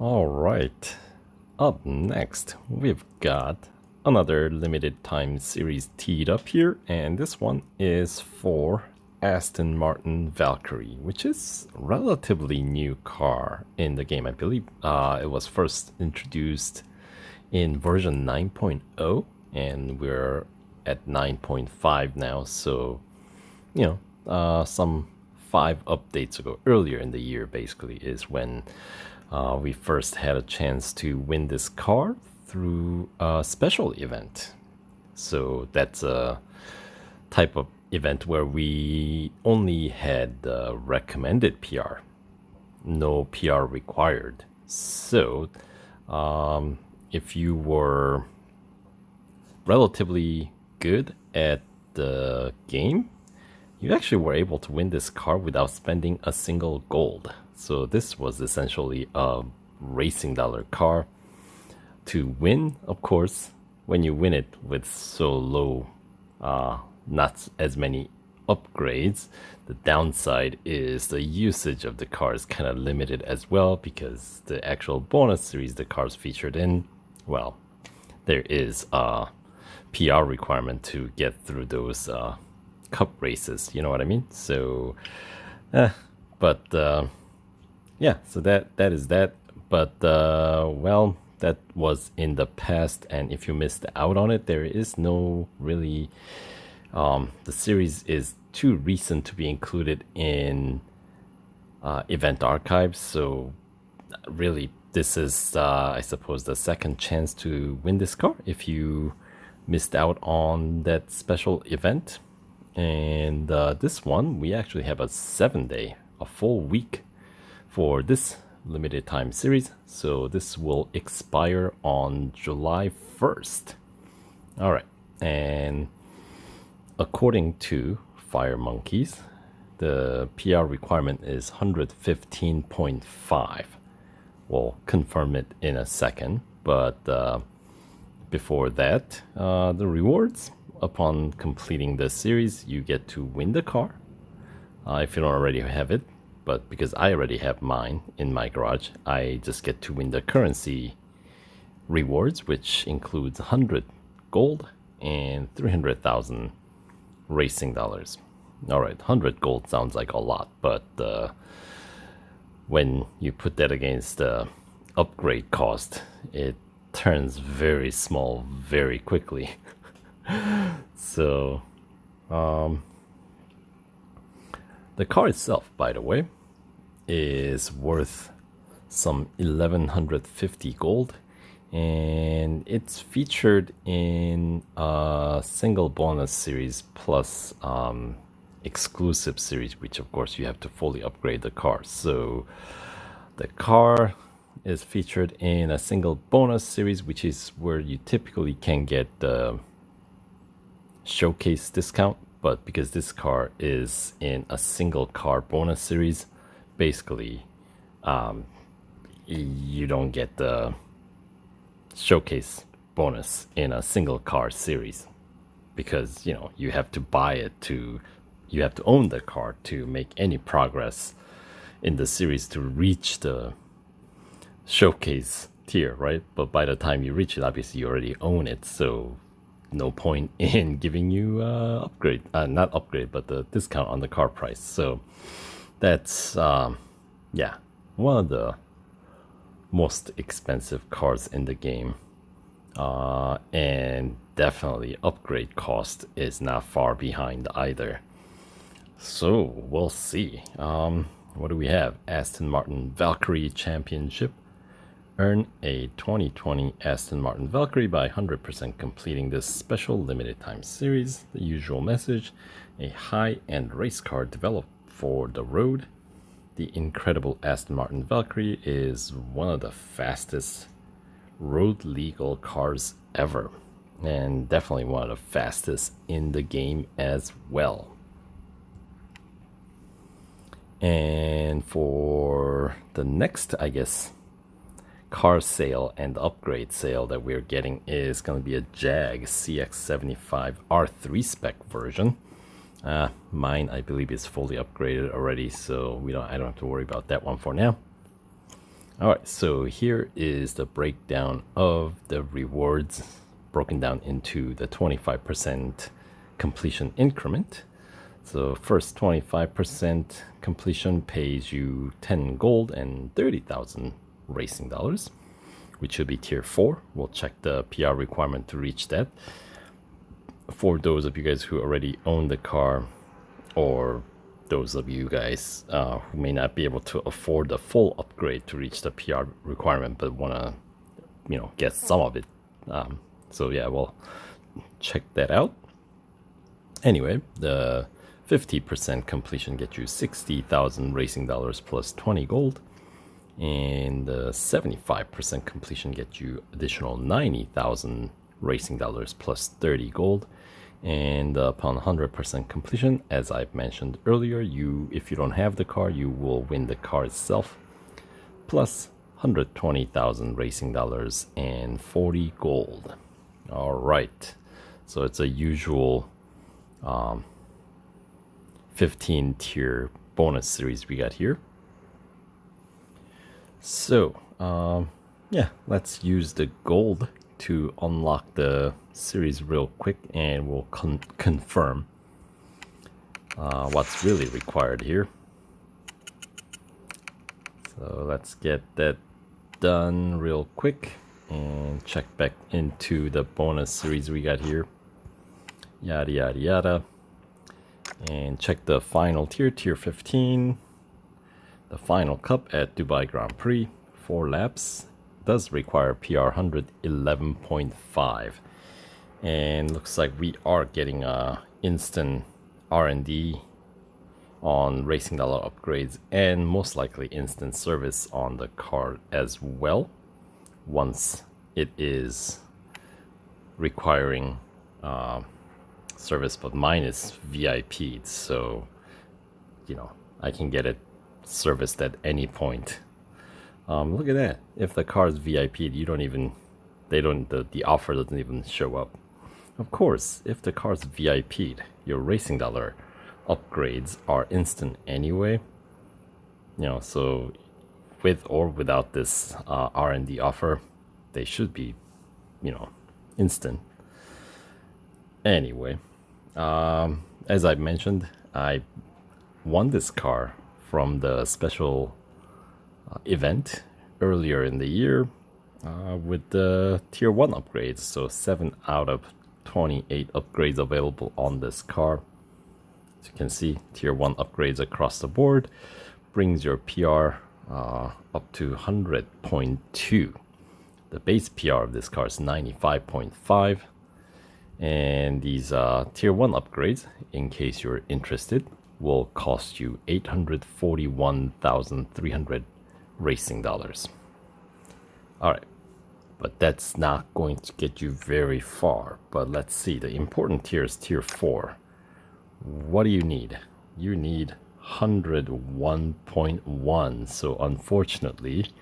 All right. Up next, we've got another limited time series teed up here, and this one is for Aston Martin Valkyrie, which is a relatively new car in the game. I believe it was first introduced in version 9.0, and we're at 9.5 now, so some 5 updates ago, earlier in the year, basically, is when we first had a chance to win this car through a special event. So that's a type of event where we only had the recommended PR, no PR required. So if you were relatively good at the game, you actually were able to win this car without spending a single gold. So this was essentially a racing dollar car to win. Of course, when you win it with so low, not as many upgrades, the downside is the usage of the car is kind of limited as well, because the actual bonus series the car's featured in, well, there is a PR requirement to get through those cup races. You know what I mean? So, but yeah, so that is that. But well, that was in the past, and if you missed out on it, there is no really. The series is too recent to be included in event archives, so really, this is, I suppose, the second chance to win this car if you missed out on that special event. And this one, we actually have a 7-day, a full week for this limited time series. So this will expire on July 1st. All right. And according to Fire Monkeys, the PR requirement is 115.5. We'll confirm it in a second. But before that, the rewards upon completing the series, you get to win the car if you don't already have it. But because I already have mine in my garage, I just get to win the currency rewards, which includes 100 gold and 300,000 racing dollars. All right, 100 gold sounds like a lot, but when you put that against the upgrade cost, it turns very small very quickly. So, the car itself, by the way, is worth some 1150 gold, and it's featured in a single bonus series plus exclusive series, which of course you have to fully upgrade the car. So the car is featured in a single bonus series, which is where you typically can get the showcase discount. But because this car is in a single car bonus series, basically you don't get the showcase bonus in a single car series, because you have to buy it, you have to own the car to make any progress in the series to reach the showcase tier, right? But by the time you reach it, obviously you already own it, so no point in giving you upgrade, not upgrade, but the discount on the car price. So that's yeah, one of the most expensive cars in the game, and definitely upgrade cost is not far behind either. So we'll see. What do we have? Aston Martin Valkyrie Championship. Earn a 2020 Aston Martin Valkyrie by 100% completing this special limited time series. The usual message: a high-end race car developed for the road. The incredible Aston Martin Valkyrie is one of the fastest road legal cars ever, and definitely one of the fastest in the game as well. And for the next, I guess, car sale and upgrade sale that we're getting is going to be a Jag CX-75 R3 spec version. Mine, I believe, is fully upgraded already, so I don't have to worry about that one for now. Alright, so here is the breakdown of the rewards broken down into the 25% completion increment. So first 25% completion pays you 10 gold and 30,000 racing dollars, which should be tier 4. We'll check the PR requirement to reach that. For those of you guys who already own the car, or those of you guys who may not be able to afford the full upgrade to reach the PR requirement but want to, get some of it. So yeah, we'll check that out. Anyway, the 50% completion gets you 60,000 racing dollars plus 20 gold. And the 75% completion gets you additional 90,000 racing dollars plus 30 gold. And upon 100% completion, as I've mentioned earlier, if you don't have the car, you will win the car itself, plus 120,000 racing dollars and 40 gold. All right, so it's a usual 15 tier bonus series we got here. So yeah, let's use the gold to unlock the series real quick, and we'll confirm what's really required here. So let's get that done real quick and check back into the bonus series we got here. Yada yada yada. And check the final tier, tier 15. The final cup at Dubai Grand Prix, 4 laps. Does require PR 111.5, and looks like we are getting instant R&D on racing dollar upgrades, and most likely instant service on the car as well, once it is requiring service, but mine is VIP'd, so I can get it serviced at any point. Look at that. If the car is VIP'd, the offer doesn't even show up. Of course, if the car is VIP'd, your racing dollar upgrades are instant anyway. So with or without this R&D offer, they should be, instant. Anyway, as I mentioned, I won this car from the special event earlier in the year with the tier 1 upgrades. So 7 out of 28 upgrades available on this car. As you can see, tier 1 upgrades across the board brings your PR up to 100.2. The base PR of this car is 95.5. And these tier 1 upgrades, in case you're interested, will cost you 841,300 racing dollars. All right, but that's not going to get you very far. But let's see, the important tier is tier 4. What do you need? You need 101.1. So unfortunately,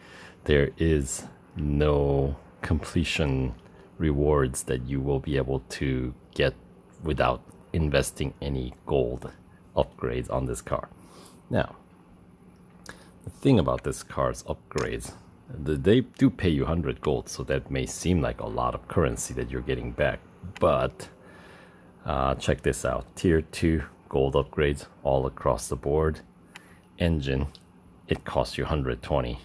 there is no completion rewards that you will be able to get without investing any gold upgrades on this car. Now, the thing about this car's upgrades, they do pay you 100 gold, so that may seem like a lot of currency that you're getting back, but check this out. Tier 2 gold upgrades all across the board. Engine, it costs you 120,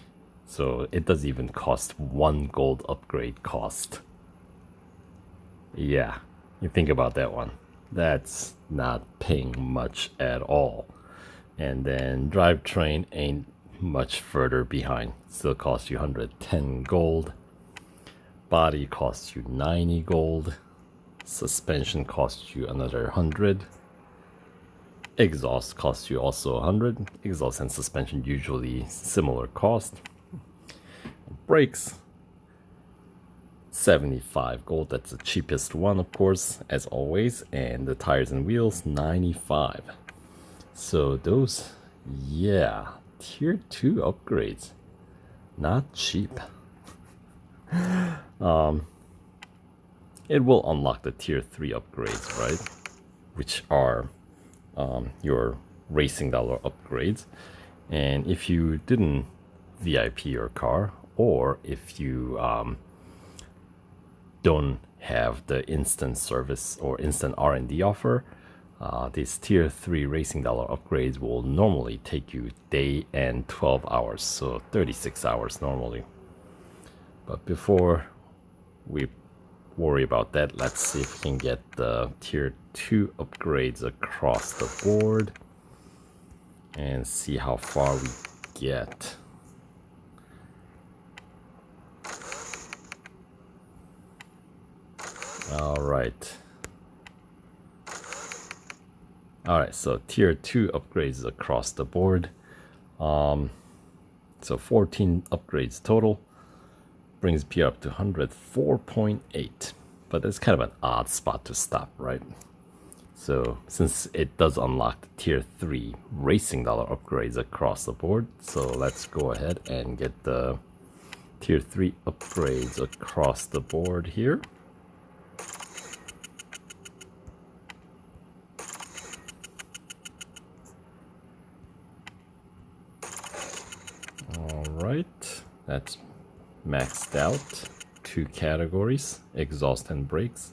so it doesn't even cost 1 gold upgrade cost. Yeah, you think about that one. That's not paying much at all. And then drivetrain ain't much further behind. Still costs you 110 gold. Body costs you 90 gold. Suspension costs you another 100. Exhaust costs you also 100. Exhaust and suspension usually similar cost. Brakes, 75 gold. That's the cheapest one, of course, as always. And the tires and wheels, 95. So those, yeah, tier 2 upgrades, not cheap. It will unlock the tier 3 upgrades, right? Which are your racing dollar upgrades. And if you didn't VIP your car, or if you don't have the instant service or instant R&D offer, these tier 3 racing dollar upgrades will normally take you day and 12 hours, so 36 hours normally. But before we worry about that, let's see if we can get the tier 2 upgrades across the board and see how far we get. Alright, so tier 2 upgrades across the board. So 14 upgrades total, brings P up to 104.8. But that's kind of an odd spot to stop, right? So since it does unlock the tier 3 racing dollar upgrades across the board, so let's go ahead and get the tier 3 upgrades across the board here. Alright, that's maxed out. 2 categories, exhaust and brakes,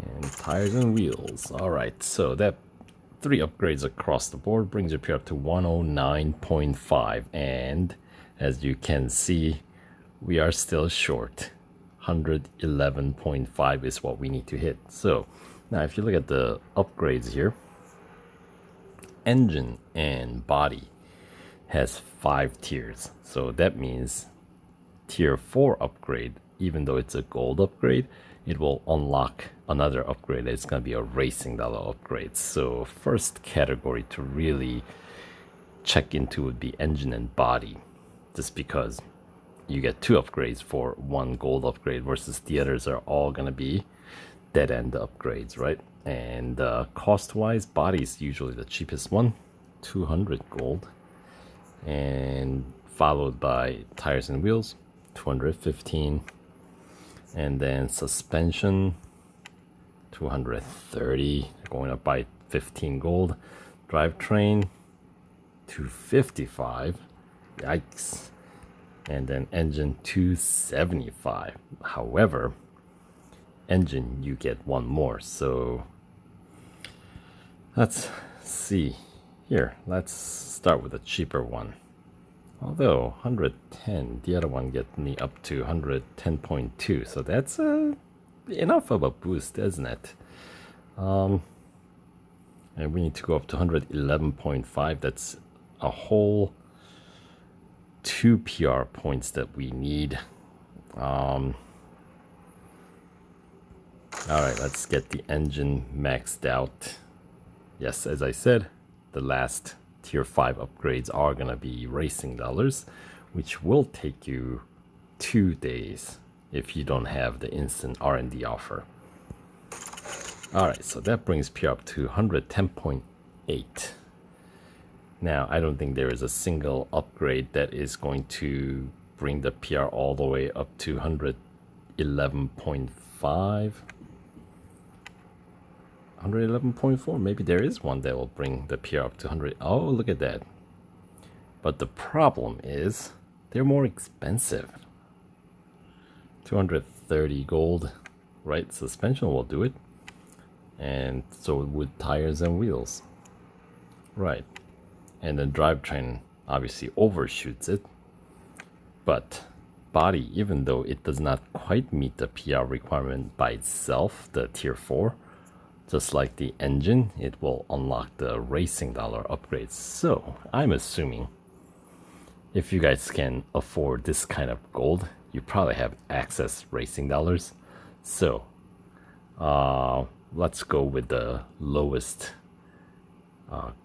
and tires and wheels. Alright, so that 3 upgrades across the board brings your P up to 109.5, and as you can see, we are still short. 111.5 is what we need to hit. So now if you look at the upgrades here, engine and body has 5 tiers, so that means tier 4 upgrade, even though it's a gold upgrade, it will unlock another upgrade. It's going to be a racing dollar upgrade. So first category to really check into would be engine and body, just because you get 2 upgrades for 1 gold upgrade versus the others are all going to be dead end upgrades, right? And cost wise, body is usually the cheapest one, 200 gold, and followed by tires and wheels, 215, and then suspension, 230, going up by 15 gold. Drivetrain, 255, yikes. And then engine, 275. However, engine you get 1 more, so let's see here. Let's start with a cheaper one. Although 110, the other one gets me up to 110.2, so that's enough of a boost, isn't it? And we need to go up to 111.5. That's a whole 2 PR points that we need. All right, let's get the engine maxed out. Yes, as I said, the last tier 5 upgrades are going to be racing dollars, which will take you 2 days if you don't have the instant R&D offer. Alright, so that brings P up to 110.8. Now, I don't think there is a single upgrade that is going to bring the PR all the way up to 111.5. 111.4, maybe there is one that will bring the PR up to 100. Oh, look at that. But the problem is they're more expensive. 230 gold, right? Suspension will do it, and so would tires and wheels, right? And then drivetrain obviously overshoots it, but body, even though it does not quite meet the PR requirement by itself, the tier 4, just like the engine, it will unlock the racing dollar upgrades. So I'm assuming if you guys can afford this kind of gold, you probably have access racing dollars. So let's go with the lowest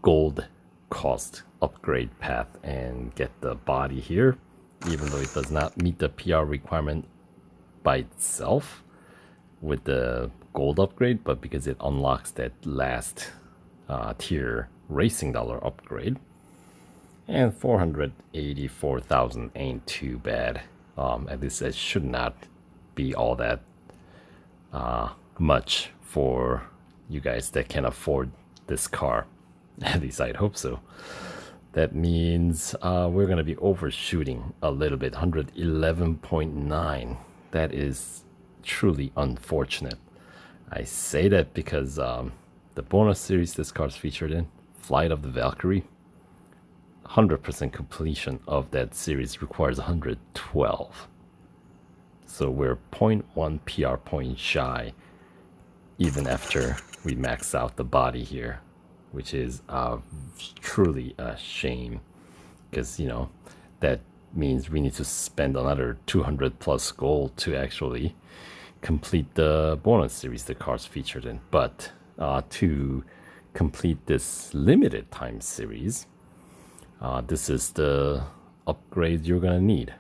gold cost upgrade path and get the body here, even though it does not meet the PR requirement by itself with the gold upgrade, but because it unlocks that last tier racing dollar upgrade. And 484,000 ain't too bad. At least it should not be all that much for you guys that can afford this car. At least I'd hope so. That means we're going to be overshooting a little bit, 111.9. That is truly unfortunate. I say that because the bonus series this card's featured in, Flight of the Valkyrie, 100% completion of that series requires 112. So we're 0.1 PR point shy even after we max out the body here, which is truly a shame, because that means we need to spend another 200 plus gold to actually complete the bonus series the cards featured in. But to complete this limited time series, this is the upgrade you're gonna need.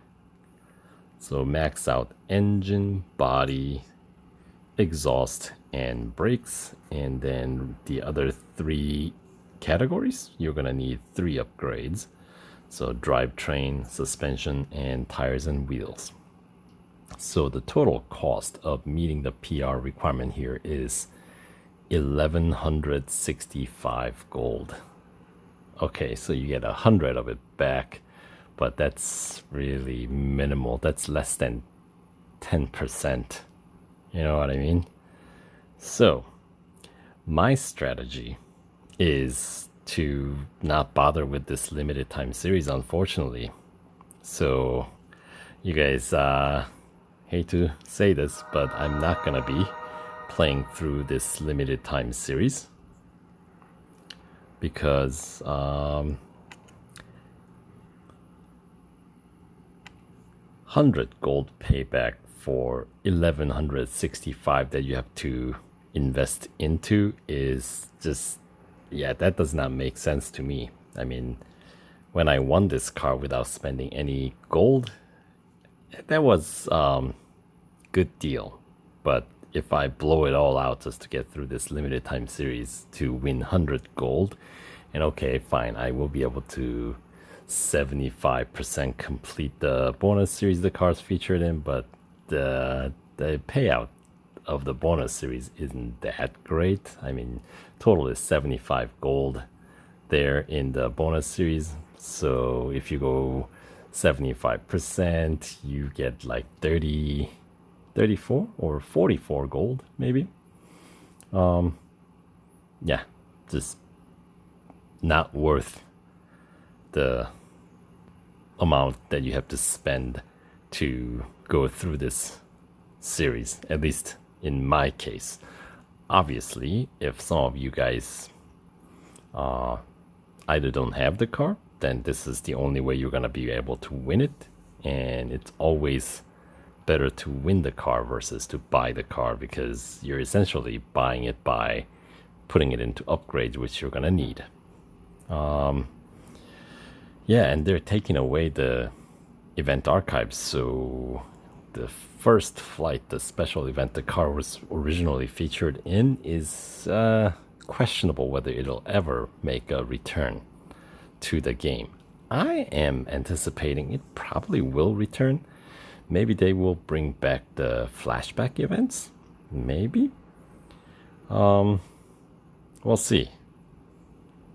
So max out engine, body, exhaust, and brakes, and then the other 3 categories you're gonna need 3 upgrades. So drivetrain, suspension, and tires and wheels. So the total cost of meeting the PR requirement here is 1165 gold. Okay, so you get 100 of it back, but that's really minimal. That's less than 10%. You know what I mean? So my strategy is to not bother with this limited time series, unfortunately. So you guys, hate to say this, but I'm not gonna be playing through this limited time series because 100 gold payback for 1165 that you have to invest into is just, yeah, that does not make sense to me. I mean, when I won this car without spending any gold, that was good deal. But if I blow it all out just to get through this limited time series to win 100 gold, and okay, fine, I will be able to 75% complete the bonus series the cards featured in, but the payout of the bonus series isn't that great. I mean, total is 75 gold there in the bonus series. So if you go 75%, you get like 30, 34 or 44 gold maybe. Yeah, just not worth the amount that you have to spend to go through this series, at least in my case. Obviously, if some of you guys either don't have the car, then this is the only way you're gonna be able to win it, and it's always better to win the car versus to buy the car, because you're essentially buying it by putting it into upgrades which you're gonna need. Yeah, and they're taking away the event archives, so the first flight, the special event the car was originally featured in, is questionable whether it'll ever make a return to the game. I am anticipating it probably will return. Maybe they will bring back the flashback events. Maybe. We'll see.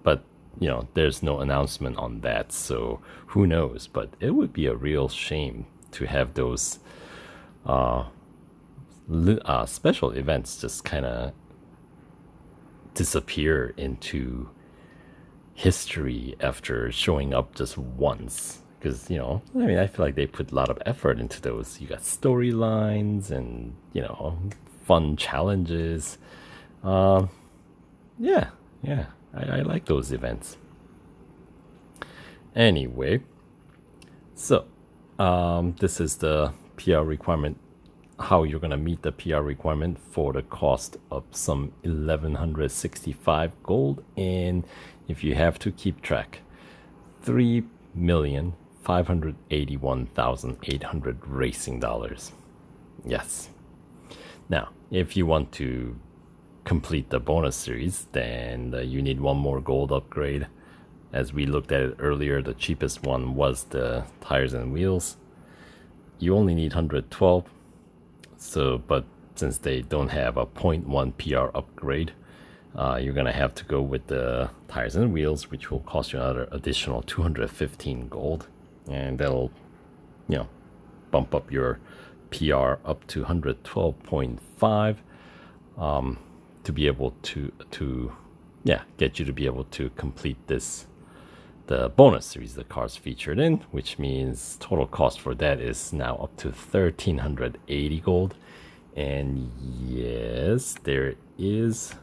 But, there's no announcement on that, so who knows? But it would be a real shame to have those special events just kind of disappear into history after showing up just once. Because, I feel like they put a lot of effort into those. You got storylines and, fun challenges. Yeah, I like those events. Anyway, so this is the PR requirement, how you're going to meet the PR requirement for the cost of some 1165 gold. And if you have to keep track, 3,581,800 racing dollars. Yes. Now, if you want to complete the bonus series, then you need one more gold upgrade. As we looked at it earlier, the cheapest one was the tires and wheels. You only need 112. So, but since they don't have a 0.1 PR upgrade, you're gonna have to go with the tires and wheels, which will cost you another additional 215 gold, and that'll, you know, bump up your PR up to 112.5, to be able to get you to be able to complete the bonus series the car's featured in, which means total cost for that is now up to 1,380 gold. And yes, there is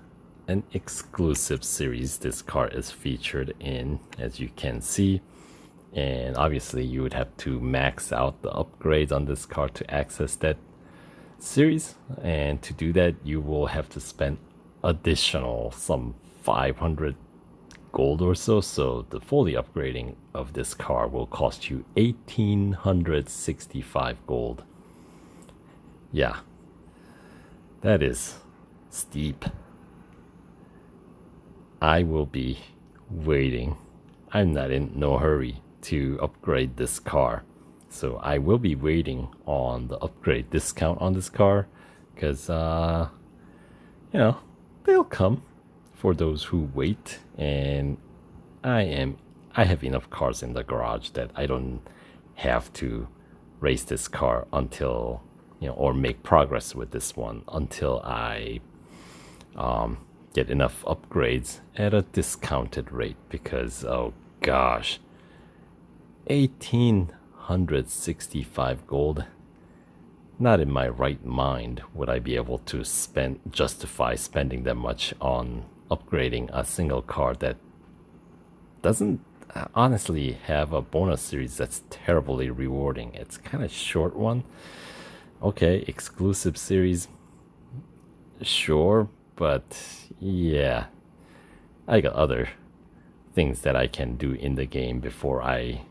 an exclusive series this car is featured in, as you can see. And obviously you would have to max out the upgrades on this car to access that series, and to do that you will have to spend additional some 500 gold or so. So the fully upgrading of this car will cost you 1,865 gold. Yeah, that is steep. I will be waiting. I'm not in no hurry to upgrade this car, so I will be waiting on the upgrade discount on this car, because they'll come for those who wait. And I have enough cars in the garage that I don't have to race this car until, or make progress with this one until I get enough upgrades at a discounted rate. Because oh gosh, 1,865 gold. Not in my right mind would I be able to justify spending that much on upgrading a single car that doesn't honestly have a bonus series that's terribly rewarding. It's kind of short one. Okay, exclusive series, sure, but yeah, I got other things that I can do in the game before I,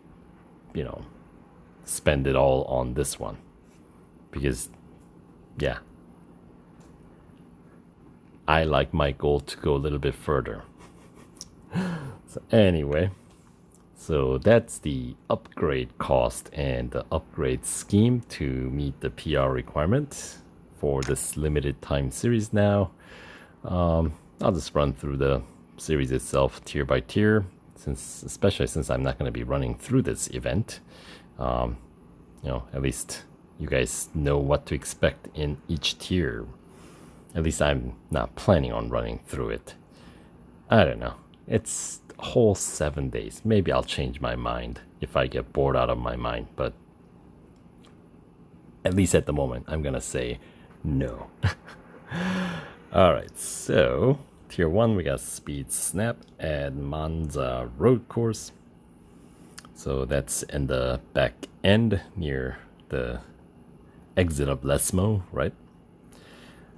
spend it all on this one. Because, yeah, I like my goal to go a little bit further. So anyway, so that's the upgrade cost and the upgrade scheme to meet the PR requirement for this limited time series now. I'll just run through the series itself tier by tier, especially since I'm not going to be running through this event. At least you guys know what to expect in each tier. At least I'm not planning on running through it. I don't know. It's a whole 7 days. Maybe I'll change my mind if I get bored out of my mind. But at least at the moment, I'm going to say no. Alright, so tier 1, we got Speed Snap at Monza Road Course. So that's in the back end near the exit of Lesmo, right?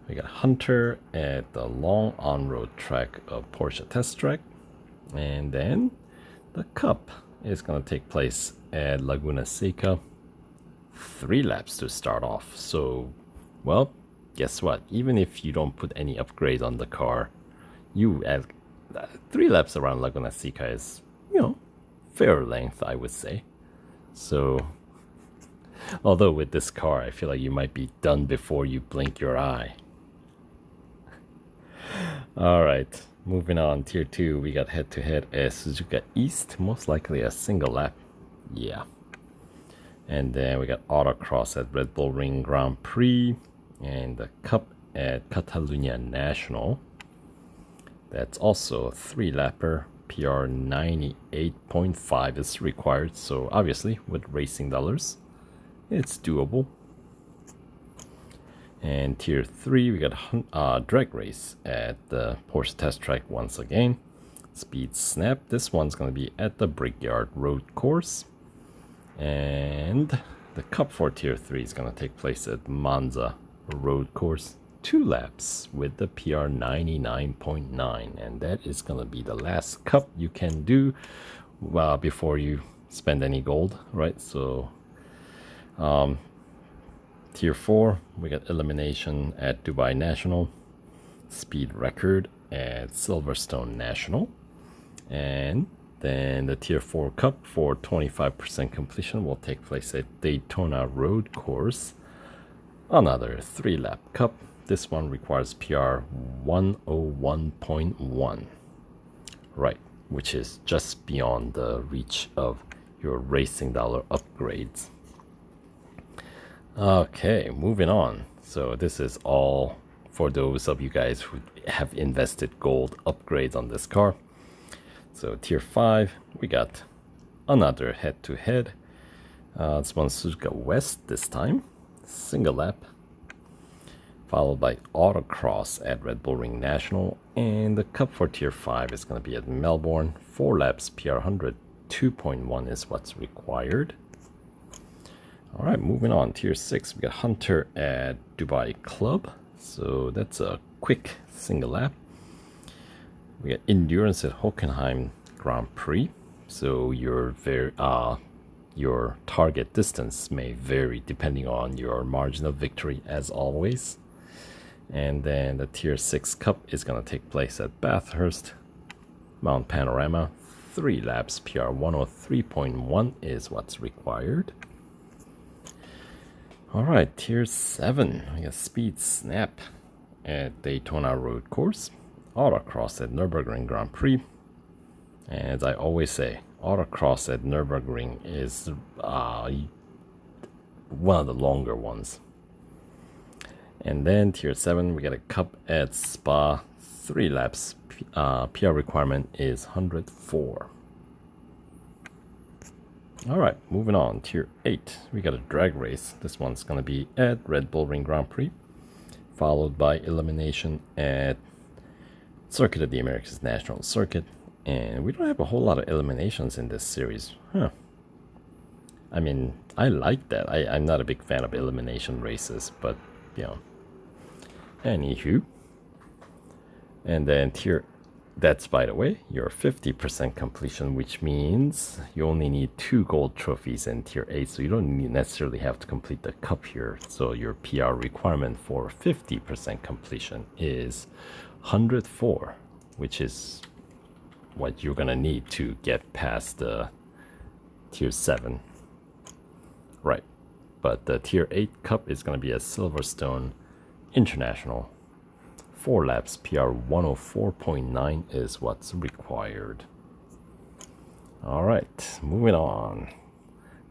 We got Hunter at the long on-road track of Porsche Test Track. And then the Cup is going to take place at Laguna Seca. 3 laps to start off. So, well, guess what? Even if you don't put any upgrades on the car, you add 3 laps around Laguna Seca is, fair length, I would say. So, although with this car, I feel like you might be done before you blink your eye. Alright, moving on. Tier 2, we got head-to-head at Suzuka East. Most likely a single lap. Yeah. And then we got Autocross at Red Bull Ring Grand Prix. And the Cup at Catalunya National. That's also a 3-lapper. PR 98.5 is required. So obviously, with racing dollars, it's doable. And tier 3, we got drag race at the Porsche Test Track once again. Speed Snap. This one's going to be at the Brickyard Road Course. And the Cup for tier 3 is going to take place at Monza Road Course. 2 laps with the PR 99.9. And that is going to be the last Cup you can do before you spend any gold, right? So, tier 4, we got elimination at Dubai National, speed record at Silverstone National, and then the tier 4 Cup for 25% completion will take place at Daytona Road Course. Another 3-lap Cup This one requires PR 101.1, right, which is just beyond the reach of your racing dollar upgrades. Okay, moving on. So this is all for those of you guys who have invested gold upgrades on this car. So tier 5, we got another head-to-head. This one's Suzuka West this time, single lap, followed by Autocross at Red Bull Ring National, and the cup for tier 5 is going to be at Melbourne. 4 laps, PR 102.1 is what's required. All right, moving on, tier 6, we got Hunter at Dubai Club, so that's a quick single lap. We got Endurance at Hockenheim Grand Prix, so your target distance may vary depending on your margin of victory as always. And then the tier 6 cup is going to take place at Bathurst Mount Panorama. 3 laps, PR 103.1 is what's required. All right, tier 7, we got Speed Snap at Daytona Road Course, Autocross at Nürburgring Grand Prix. And as I always say, Autocross at Nürburgring is one of the longer ones. And then tier 7, we got a cup at Spa, 3 laps, PR requirement is 104. All right, moving on, tier 8, we got a drag race. This one's going to be at Red Bull Ring Grand Prix, followed by elimination at Circuit of the Americas National Circuit. And we don't have a whole lot of eliminations in this series. I mean, I like that. I'm not a big fan of elimination races, but, you know. Anywho. And then tier, that's, by the way, your 50% completion, which means you only need 2 gold trophies in tier 8, so you don't necessarily have to complete the cup here. So your PR requirement for 50% completion is 104, which is what you're gonna need to get past the tier 7. Right, but the tier 8 cup is gonna be at Silverstone International. 4 laps, PR 104.9 is what's required. All right, moving on.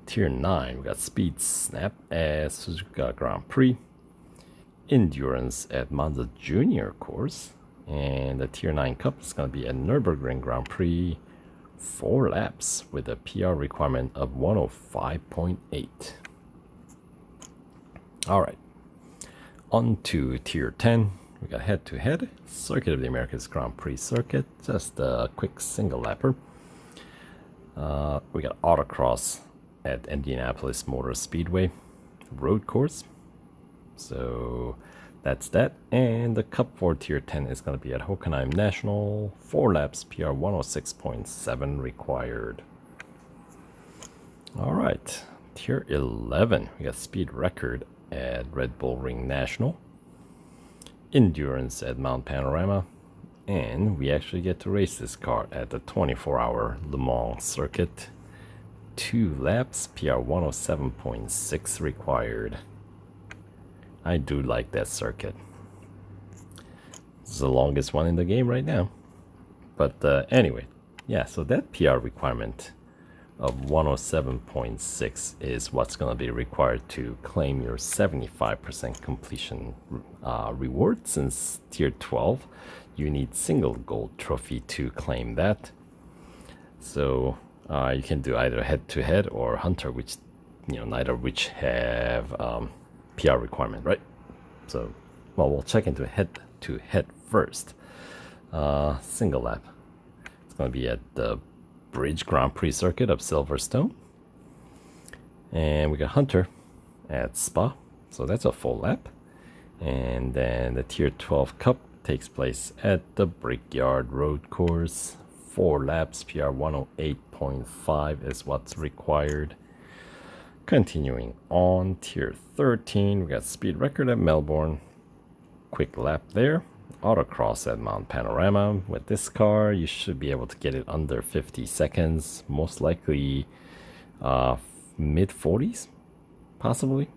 Tier 9, we got Speed Snap at Suzuka Grand Prix, Endurance at Monza Junior course, and the tier 9 cup is going to be at Nürburgring Grand Prix, 4 laps with a PR requirement of 105.8. All right, on to tier 10. We got head-to-head, Circuit of the Americas Grand Prix circuit, just a quick single lapper. We got Autocross at Indianapolis Motor Speedway, road course. So that's that. And the cup for tier 10 is going to be at Hockenheim National, 4 laps, PR 106.7 required. All right, tier 11, we got Speed Record at Red Bull Ring National, Endurance at Mount Panorama, and we actually get to race this car at the 24-hour Le Mans circuit. 2 laps, PR 107.6 required. I do like that circuit. It's the longest one in the game right now. But anyway, yeah, so that PR requirement of 107.6 is what's going to be required to claim your 75% completion reward. Since tier 12, you need single gold trophy to claim that. So you can do either head-to-head or Hunter, which, you know, neither of which have PR requirement, right? So, well, we'll check into head-to-head first. Single lap. It's going to be at the Bridge Grand Prix circuit of Silverstone. And we got Hunter at Spa, so that's a full lap. And then the tier 12 cup takes place at the Brickyard Road Course. 4 laps, PR 108.5 is what's required. Continuing on, tier 13, we got Speed Record at Melbourne. Quick lap there. Autocross at Mount Panorama. With this car, you should be able to get it under 50 seconds, most likely mid 40s, possibly.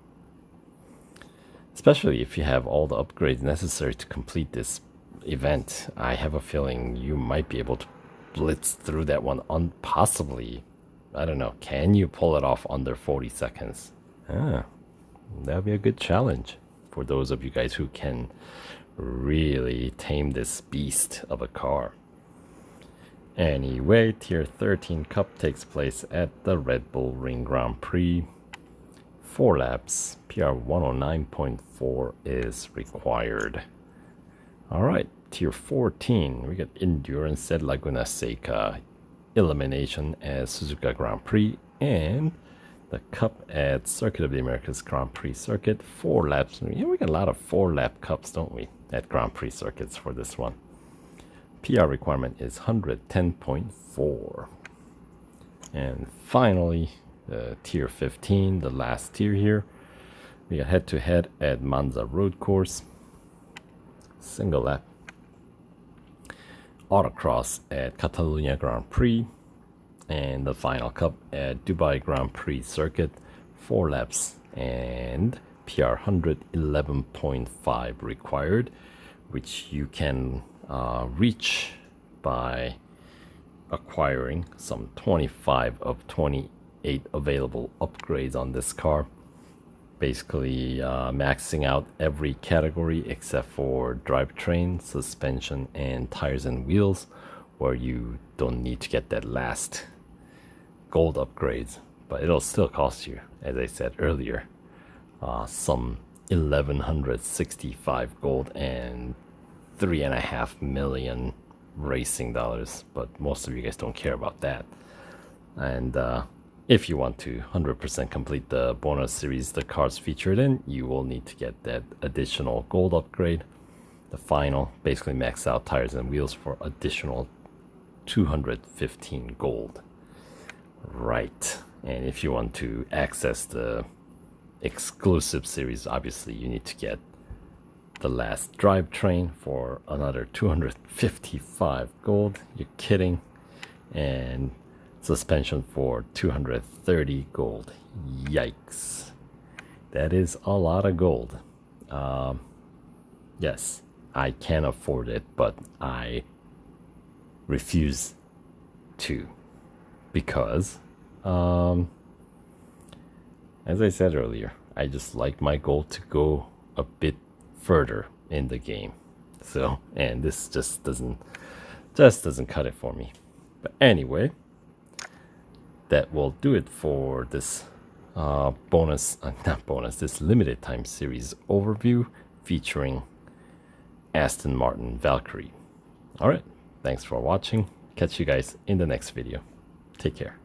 Especially if you have all the upgrades necessary to complete this event. I have a feeling you might be able to blitz through that one possibly. I don't know. Can you pull it off under 40 seconds? Ah, that would be a good challenge for those of you guys who can really tame this beast of a car. Anyway, Tier 13 Cup takes place at the Red Bull Ring Grand Prix. 4 laps, PR 109.4 is required. Alright, Tier 14, we got Endurance at Laguna Seca, Elimination at Suzuka Grand Prix, and the Cup at Circuit of the Americas Grand Prix Circuit. 4 laps. Yeah, we got a lot of 4-lap Cups, don't we, at Grand Prix circuits for this one. PR requirement is 110.4. And finally, Tier 15, the last tier here. We got head-to-head at Monza Road Course. Single lap. Autocross at Catalunya Grand Prix. And the final cup at Dubai Grand Prix Circuit. 4 laps and PR 111.5 required, which you can reach by acquiring some 25 of 28 available upgrades on this car. Basically maxing out every category except for drivetrain, suspension, and tires and wheels, where you don't need to get that last gold upgrades, but it'll still cost you, as I said earlier, some 1165 gold and 3.5 million racing dollars, but most of you guys don't care about that. And if you want to 100% complete the bonus series the cars featured in, you will need to get that additional gold upgrade. The final basically max out tires and wheels for additional 215 gold. Right, and if you want to access the exclusive series, obviously you need to get the last drivetrain for another 255 gold. You're kidding. And suspension for 230 gold. Yikes. That is a lot of gold. Yes, I can afford it, but I refuse to, because as I said earlier, I just like my gold to go a bit further in the game. So, and this just doesn't cut it for me. But anyway, that will do it for this this limited time series overview featuring Aston Martin Valkyrie. All right, thanks for watching. Catch you guys in the next video. Take care.